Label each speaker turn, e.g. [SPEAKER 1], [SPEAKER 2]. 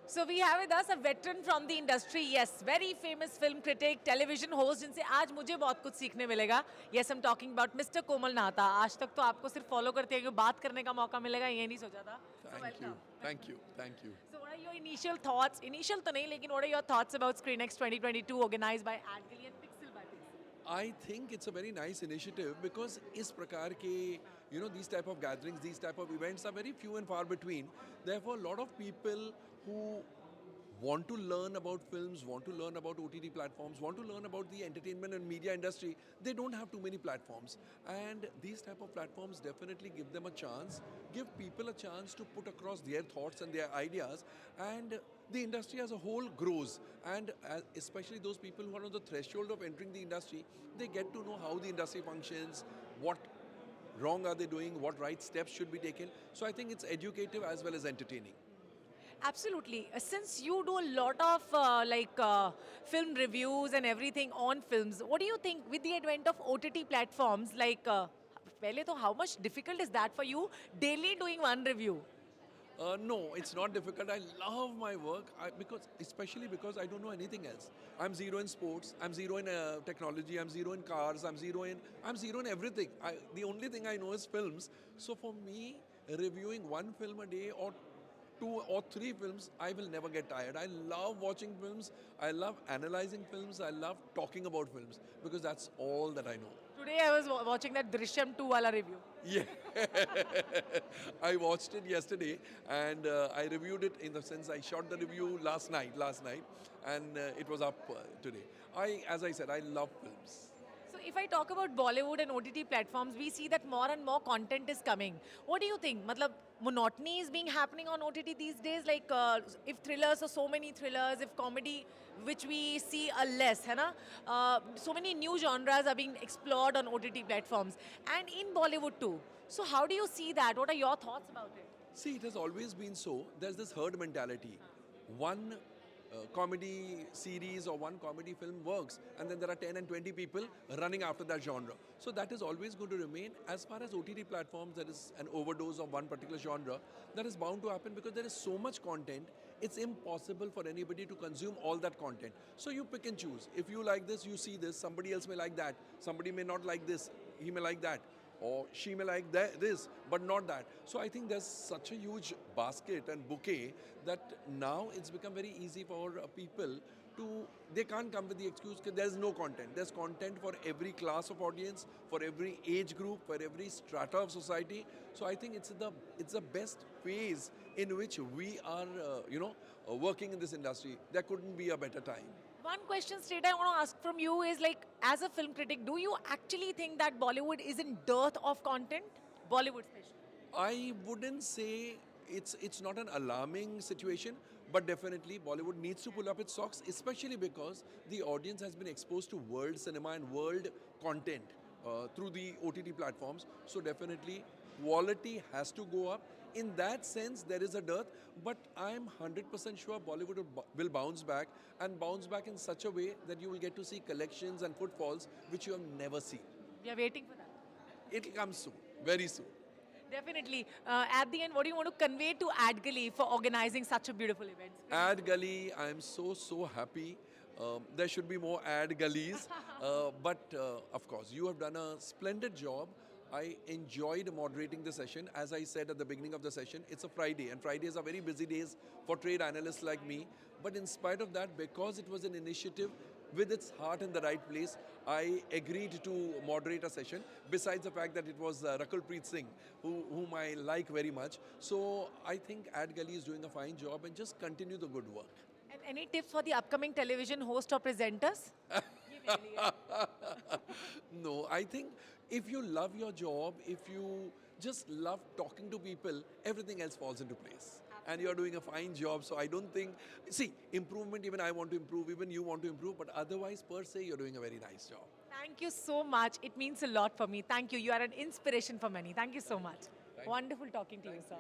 [SPEAKER 1] So we have with us a veteran from the industry, yes, very famous film critic, television host, जिनसे आज मुझे बहुत कुछ सीखने मिलेगा. Yes, I'm talking about Mr. Komal Nahta. आज तक तो आपको सिर्फ फॉलो करते हैं कि बात करने का मौका मिलेगा, ये नहीं सोचा था. So
[SPEAKER 2] Thank
[SPEAKER 1] welcome.
[SPEAKER 2] you. Thank you. Thank you.
[SPEAKER 1] So what are your initial thoughts? Initial तो नहीं, लेकिन what are your thoughts about SCREENXX 2022 organized by AdGilly and Pixel by Pixel?
[SPEAKER 2] I think it's a very nice initiative because इस प्रकार के these type of gatherings, these type of events are very few and far between. Therefore, a lot of people who want to learn about films, want to learn about OTT platforms, want to learn about the entertainment and media industry, they don't have too many platforms. And these type of platforms definitely give them a chance, give people a chance to put across their thoughts and their ideas, and the industry as a whole grows. And especially those people who are on the threshold of entering the industry, they get to know how the industry functions, what wrong are they doing, what right steps should be taken. So I think it's educative as well as entertaining.
[SPEAKER 1] Absolutely. Since you do a lot of film reviews and everything on films, what do you think with the advent of OTT platforms? पहले तो how much difficult is that for you daily doing one review?
[SPEAKER 2] No, it's not difficult. I love my work especially because I don't know anything else. I'm zero in sports. I'm zero in technology. I'm zero in cars. I'm zero in everything. The only thing I know is films. So for me, reviewing one film a day or two or three films, I will never get tired. I love watching films. I love analyzing films. I love talking about films because that's all that I know.
[SPEAKER 1] Today I was watching that Drishyam 2 wala review.
[SPEAKER 2] Yeah, I watched it yesterday and I reviewed it in the sense I shot the review last night, and it was up today. As I said, I love films.
[SPEAKER 1] So if I talk about Bollywood and OTT platforms, we see that more and more content is coming. What do you think? Matlab, monotony is being happening on OTT these days? If thrillers are so many thrillers, if comedy, which we see a less, है ना? So many new genres are being explored on OTT platforms. And in Bollywood too. So how do you see that? What are your thoughts about it?
[SPEAKER 2] See, it has always been so. There's this herd mentality. One comedy series or one comedy film works, and then there are 10 and 20 people running after that genre. So that is always going to remain. As far as OTT platforms, there is an overdose of one particular genre. That is bound to happen because there is so much content, it's impossible for anybody to consume all that content. So you pick and choose. If you like this, you see this. Somebody else may like that. Somebody may not like this. He may like that. Or she may like this, but not that. So I think there's such a huge basket and bouquet that now it's become very easy for people they can't come with the excuse that there's no content. There's content for every class of audience, for every age group, for every strata of society. So I think it's the best phase in which we are, working in this industry. There couldn't be a better time.
[SPEAKER 1] One question straight I want to ask from you is as a film critic, do you actually think that Bollywood is in dearth of content? Bollywood especially.
[SPEAKER 2] I wouldn't say it's not an alarming situation, but definitely Bollywood needs to pull up its socks, especially because the audience has been exposed to world cinema and world content through the OTT platforms. So definitely quality has to go up. In that sense, there is a dearth, but I'm 100% sure Bollywood will bounce back and bounce back in such a way that you will get to see collections and footfalls which you have never seen.
[SPEAKER 1] We are waiting for that.
[SPEAKER 2] It'll come soon, very soon.
[SPEAKER 1] Definitely. At the end, what do you want to convey to AdGilly for organizing such a beautiful event?
[SPEAKER 2] AdGilly, I'm so happy. There should be more AdGillies. But of course, you have done a splendid job. I enjoyed moderating the session. As I said at the beginning of the session, it's a Friday, and Fridays are very busy days for trade analysts like me. But in spite of that, because it was an initiative with its heart in the right place, I agreed to moderate a session, besides the fact that it was Rakulpreet Singh, whom I like very much. So I think AdGilly is doing a fine job, and just continue the good work.
[SPEAKER 1] And any tips for the upcoming television host or presenters?
[SPEAKER 2] No, I think if you love your job, if you just love talking to people, everything else falls into place. And you're doing a fine job, so I don't think... See, improvement, even I want to improve, even you want to improve, but otherwise, per se, you're doing a very nice job.
[SPEAKER 1] Thank you so much. It means a lot for me. Thank you. You are an inspiration for many. Thank you so much. Wonderful talking to you, sir.